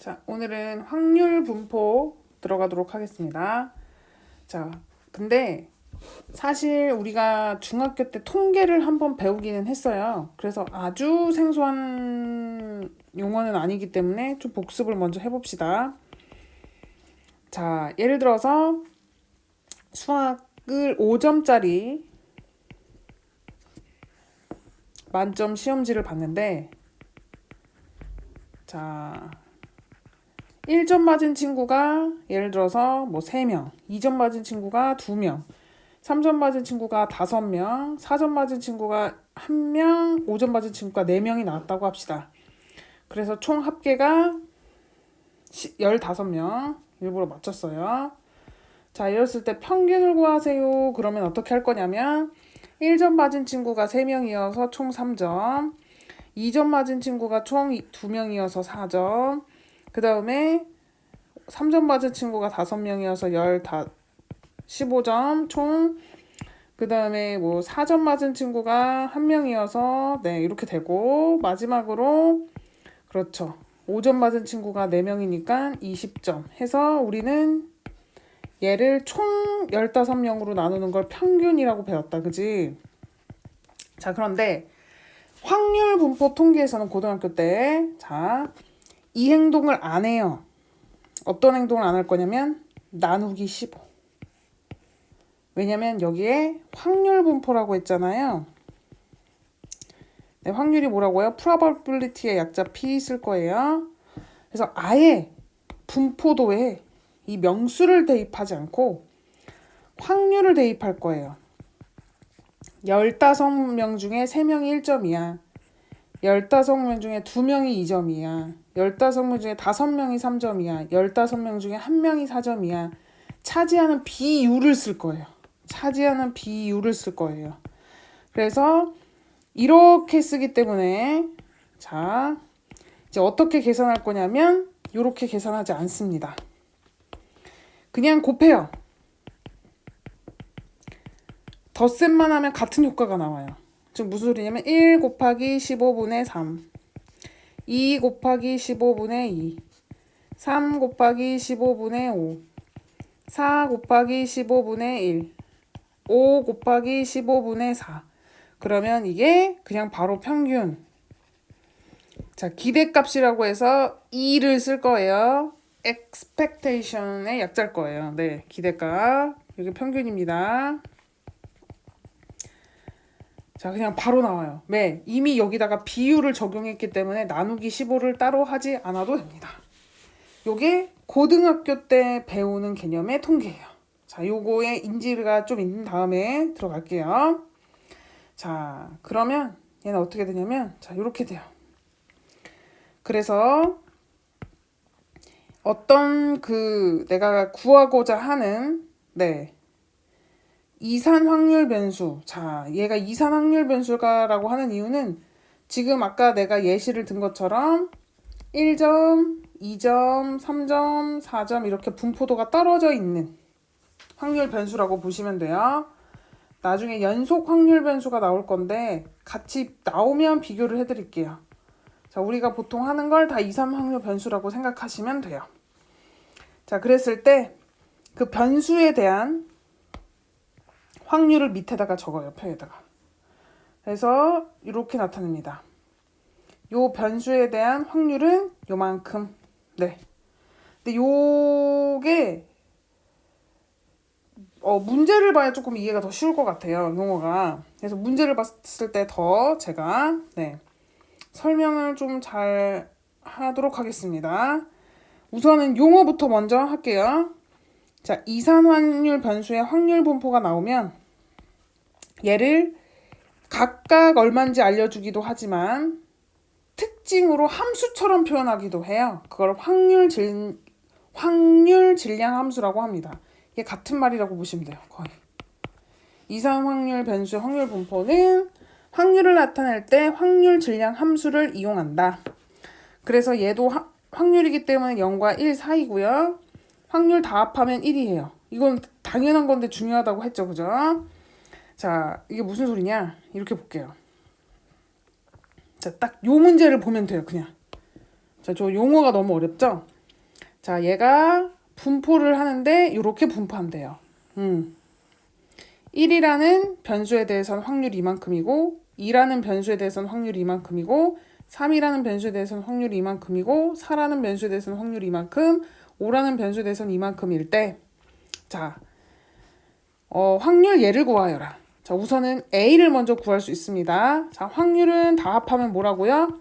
자, 오늘은 확률 분포 들어가도록 하겠습니다. 자, 근데 사실 우리가 중학교 때 통계를 한번 배우기는 했어요. 그래서 아주 생소한 용어는 아니기 때문에 좀 복습을 먼저 해봅시다. 자, 예를 들어서 수학을 5점짜리 만점 시험지를 봤는데, 자, 1점 맞은 친구가 예를 들어서 뭐 3명, 2점 맞은 친구가 2명, 3점 맞은 친구가 5명, 4점 맞은 친구가 1명, 5점 맞은 친구가 4명이 나왔다고 합시다. 그래서 총 합계가 15명. 일부러 맞췄어요. 자, 이랬을 때 평균을 구하세요. 그러면 어떻게 할 거냐면 1점 맞은 친구가 3명이어서 총 3점, 2점 맞은 친구가 총 2명이어서 4점, 그 다음에 3점 맞은 친구가 5명이어서 15점 총, 그 다음에 뭐 4점 맞은 친구가 1명이어서 네, 이렇게 되고, 마지막으로 그렇죠, 5점 맞은 친구가 4명이니까 20점 해서 우리는 얘를 총 15명으로 나누는 걸 평균이라고 배웠다, 그지? 자, 그런데 확률 분포 통계에서는 고등학교 때, 자, 이 행동을 안 해요. 어떤 행동을 안 할 거냐면 나누기 15. 왜냐면 여기에 확률 분포라고 했잖아요. 네, 확률이 뭐라고요? probability의 약자 P 쓸 거예요. 그래서 아예 분포도에 이 명수를 대입하지 않고 확률을 대입할 거예요. 15명 중에 3명이 1점이야. 15명 중에 2명이 2점이야. 15명 중에 5명이 3점이야. 15명 중에 1명이 4점이야. 차지하는 비율을 쓸 거예요. 차지하는 비율을 쓸 거예요. 그래서 이렇게 쓰기 때문에, 자, 이제 어떻게 계산할 거냐면 이렇게 계산하지 않습니다. 그냥 곱해요. 덧셈만 하면 같은 효과가 나와요. 즉 무슨 소리냐면 1 곱하기 15분의 3, 2 곱하기 15분의 2, 3 곱하기 15분의 5, 4 곱하기 15분의 1, 5 곱하기 15분의 4. 그러면 이게 그냥 바로 평균. 자, 기대값이라고 해서 2를 쓸 거예요. expectation의 약자일 거예요. 네, 기대값. 이게 평균입니다. 자, 그냥 바로 나와요. 네, 이미 여기다가 비율을 적용했기 때문에 나누기 15를 따로 하지 않아도 됩니다. 요게 고등학교 때 배우는 개념의 통계예요. 자, 요거에 인지가 좀 있는 다음에 들어갈게요. 자, 그러면 얘는 어떻게 되냐면, 자, 요렇게 돼요. 그래서 어떤 내가 구하고자 하는, 네, 이산 확률 변수. 자, 얘가 이산 확률 변수가라고 하는 이유는 지금 아까 내가 예시를 든 것처럼 1점, 2점, 3점, 4점 이렇게 분포도가 떨어져 있는 확률 변수라고 보시면 돼요. 나중에 연속 확률 변수가 나올 건데 같이 나오면 비교를 해드릴게요. 자, 우리가 보통 하는 걸 다 이산 확률 변수라고 생각하시면 돼요. 자, 그랬을 때 그 변수에 대한 확률을 밑에다가 적어요, 표에다가. 그래서 이렇게 나타냅니다. 요 변수에 대한 확률은 요만큼. 네. 근데 요게 문제를 봐야 조금 이해가 더 쉬울 것 같아요, 용어가. 그래서 문제를 봤을 때 더 제가 설명을 좀 잘 하도록 하겠습니다. 우선은 용어부터 먼저 할게요. 자, 이산 확률 변수의 확률 분포가 나오면 얘를 각각 얼마인지 알려주기도 하지만 특징으로 함수처럼 표현하기도 해요. 그걸 확률 질량 함수라고 합니다. 이게 같은 말이라고 보시면 돼요, 거의. 이산 확률 변수의 확률 분포는 확률을 나타낼 때 확률 질량 함수를 이용한다. 그래서 얘도 확률이기 때문에 0과 1 사이고요. 확률 다 합하면 1이에요. 이건 당연한 건데 중요하다고 했죠, 그죠? 자, 이게 무슨 소리냐? 이렇게 볼게요. 자, 딱 요 문제를 보면 돼요, 그냥. 자, 저 용어가 너무 어렵죠? 자, 얘가 분포를 하는데 이렇게 분포한대요. 1이라는 변수에 대해서는 확률이 이만큼이고 2라는 변수에 대해서는 확률이 이만큼이고 3이라는 변수에 대해서는 확률이 이만큼이고 4라는 변수에 대해서는 확률이 이만큼 5라는 변수에 대해서는 이만큼일 때 자, 확률 얘를 구하여라. 자, 우선은 A를 먼저 구할 수 있습니다. 자, 확률은 다 합하면 뭐라고요?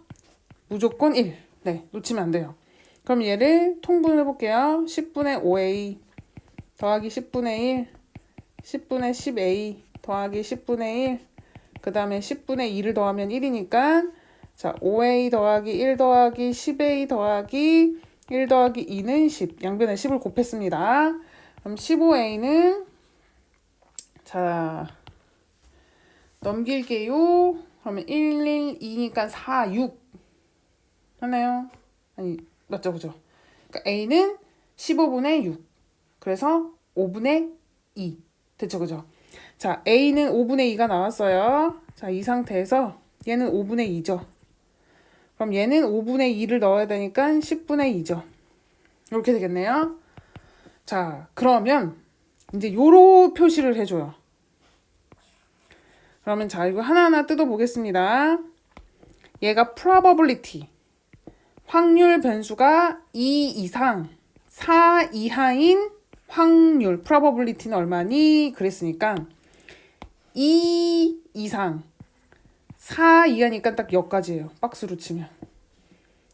무조건 1. 네, 놓치면 안 돼요. 그럼 얘를 통분을 해볼게요. 10분의 5A 더하기 10분의 1, 10분의 10A 더하기 10분의 1, 그 다음에 10분의 2를 더하면 1이니까 자, 5A 더하기 1 더하기 10A 더하기 1 더하기 2는 10. 양변에 10을 곱했습니다. 그럼 15A는 자, 넘길게요. 그러면 1, 1, 2니까 4, 6 하나요? 아니, 맞죠, 그죠? 그러니까 A는 15분의 6. 그래서 5분의 2. 됐죠, 그죠? 자, A는 5분의 2가 나왔어요. 자, 이 상태에서 얘는 5분의 2죠. 그럼 얘는 5분의 2를 넣어야 되니까 10분의 2죠. 이렇게 되겠네요. 자, 그러면 이제 요로 표시를 해줘요. 그러면 자, 이거 하나하나 뜯어보겠습니다. 얘가 probability. 확률 변수가 2 이상, 4 이하인 확률, probability는 얼마니? 그랬으니까 2 이상, 4 이하니까 딱 여기까지예요. 박스로 치면.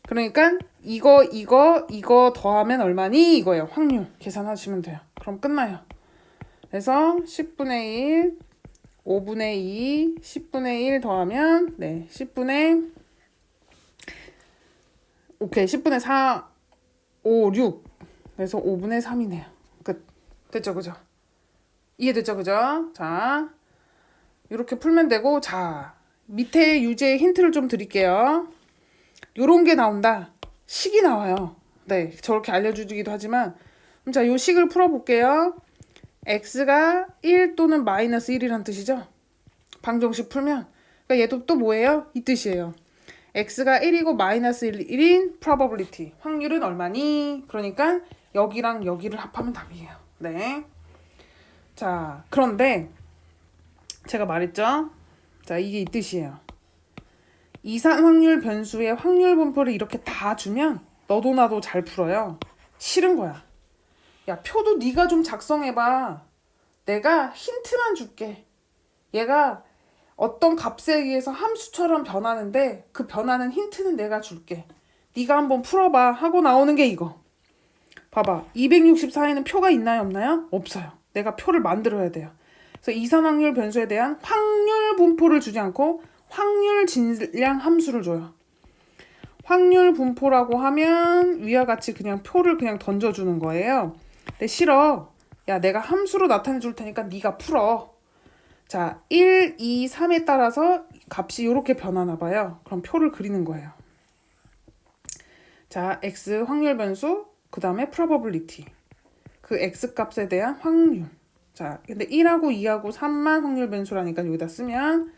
그러니까 이거 더하면 얼마니? 이거예요. 확률 계산하시면 돼요. 그럼 끝나요. 그래서 10분의 1, 5분의 2, 10분의 1 더하면 네, 10분의 4, 5, 6. 그래서 5분의 3이네요. 끝. 됐죠, 그죠? 이해됐죠, 그죠? 자, 이렇게 풀면 되고, 자, 밑에 유제 힌트를 좀 드릴게요. 요런 게 나온다. 식이 나와요. 네, 저렇게 알려주기도 하지만, 자, 요 식을 풀어볼게요. x가 1 또는 마이너스 1이란 뜻이죠? 방정식 풀면. 그러니까 얘도 또 뭐예요? 이 뜻이에요. x가 1이고 마이너스 1인 probability. 확률은 얼마니? 그러니까 여기랑 여기를 합하면 답이에요. 네. 자, 그런데 제가 말했죠? 자, 이게 이 뜻이에요. 이산 확률 변수의 확률 분포를 이렇게 다 주면 너도 나도 잘 풀어요. 싫은 거야. 야, 표도 네가 좀 작성해봐. 내가 힌트만 줄게. 얘가 어떤 값에 의해서 함수처럼 변하는데 그 변하는 힌트는 내가 줄게. 네가 한번 풀어봐 하고 나오는 게 이거. 봐봐. 264에는 표가 있나요, 없나요? 없어요. 내가 표를 만들어야 돼요. 그래서 이산 확률 변수에 대한 확률 분포를 주지 않고 확률 질량 함수를 줘요. 확률 분포라고 하면 위와 같이 그냥 표를 그냥 던져주는 거예요. 근데 싫어. 야, 내가 함수로 나타내 줄 테니까 네가 풀어. 자, 1, 2, 3에 따라서 값이 이렇게 변하나 봐요. 그럼 표를 그리는 거예요. 자, x 확률 변수, 그 다음에 probability. 그 x 값에 대한 확률. 자, 근데 1하고 2하고 3만 확률 변수라니까 여기다 쓰면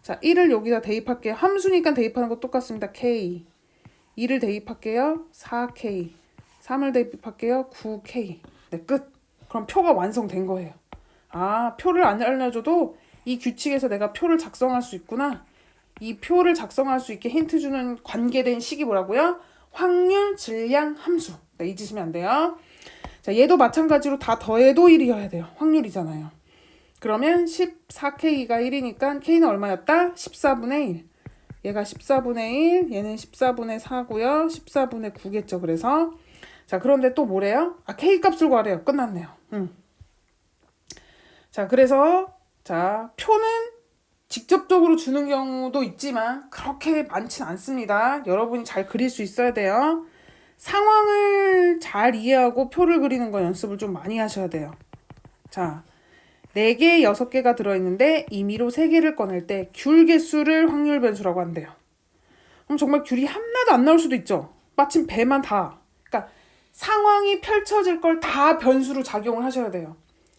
자, 1을 여기다 대입할게요. 함수니까 대입하는 거 똑같습니다. k. 2를 대입할게요. 4k. 3을 대입할게요. 9k. 네, 끝. 그럼 표가 완성된 거예요. 아, 표를 안 알려줘도 이 규칙에서 내가 표를 작성할 수 있구나. 이 표를 작성할 수 있게 힌트 주는 관계된 식이 뭐라고요? 확률 질량 함수. 네, 잊으시면 안 돼요. 자, 얘도 마찬가지로 다 더해도 1이어야 돼요. 확률이잖아요. 그러면 14K가 1이니까 K는 얼마였다? 14분의 1. 얘가 14분의 1, 얘는 14분의 4고요. 14분의 9겠죠. 그래서 자, 그런데 또 뭐래요? 아, K 값을 구하래요. 끝났네요. 자, 그래서 자, 표는 직접적으로 주는 경우도 있지만 그렇게 많진 않습니다. 여러분이 잘 그릴 수 있어야 돼요. 상황을 잘 이해하고 표를 그리는 거 연습을 좀 많이 하셔야 돼요. 자, 4개, 6개가 들어있는데 임의로 3개를 꺼낼 때 귤 개수를 확률 변수라고 한대요. 그럼 정말 귤이 하나도 안 나올 수도 있죠. 마침 배만 다. 그러니까 상황이 펼쳐질 걸 다 변수로 작용을 하셔야 돼요.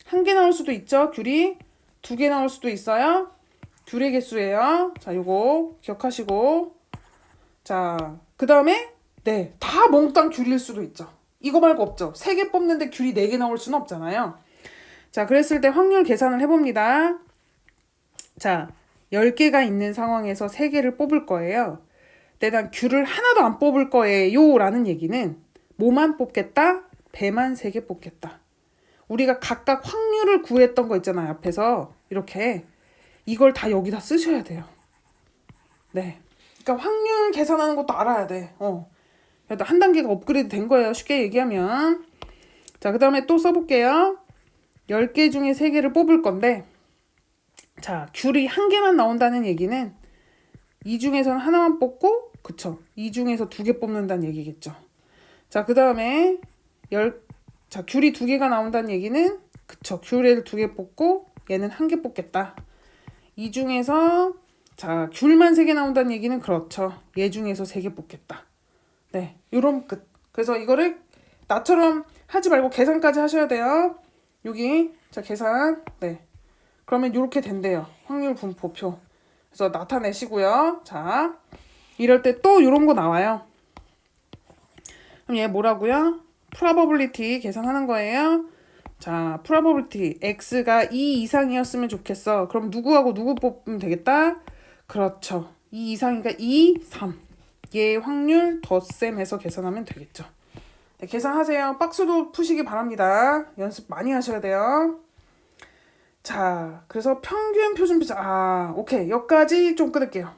1개 나올 수도 있죠. 귤이 2개 나올 수도 있어요. 귤의 개수예요. 자, 요거 기억하시고 자, 그 다음에 네, 다 몽땅 귤일 수도 있죠. 이거 말고 없죠. 3개 뽑는데 귤이 4개 나올 수는 없잖아요. 자, 그랬을 때 확률 계산을 해봅니다. 자, 10개가 있는 상황에서 3개를 뽑을 거예요. 근데 난 귤을 하나도 안 뽑을 거예요 라는 얘기는 뭐만 뽑겠다? 배만 3개 뽑겠다. 우리가 각각 확률을 구했던 거 있잖아요. 앞에서 이렇게 이걸 다 여기다 쓰셔야 돼요. 네. 그러니까 확률 계산하는 것도 알아야 돼. 그래도 한 단계가 업그레이드 된 거예요. 쉽게 얘기하면. 자, 그 다음에 또 써볼게요. 10개 중에 3개를 뽑을 건데 자, 귤이 1개만 나온다는 얘기는 이 중에서는 하나만 뽑고 그쵸. 이 중에서 2개 뽑는다는 얘기겠죠. 자, 그 다음에 자, 귤이 2개가 나온다는 얘기는 그쵸. 귤을 2개 뽑고 얘는 1개 뽑겠다. 이 중에서 자, 귤만 3개 나온다는 얘기는 그렇죠. 얘 중에서 3개 뽑겠다. 네, 요런 끝. 그래서 이거를 나처럼 하지 말고 계산까지 하셔야 돼요. 여기 자, 계산. 네. 그러면 요렇게 된대요. 확률 분포표. 그래서 나타내시고요. 자, 이럴 때 또 요런 거 나와요. 그럼 얘 뭐라고요? probability 계산하는 거예요. 자, probability x가 2 이상이었으면 좋겠어. 그럼 누구하고 누구 뽑으면 되겠다? 그렇죠. 2 이상이니까 2, 3. 얘 확률 덧셈 해서 계산하면 되겠죠. 네, 계산하세요. 박스도 푸시기 바랍니다. 연습 많이 하셔야 돼요. 자, 그래서 평균 표준 비자. 오케이. 여기까지 좀 끊을게요.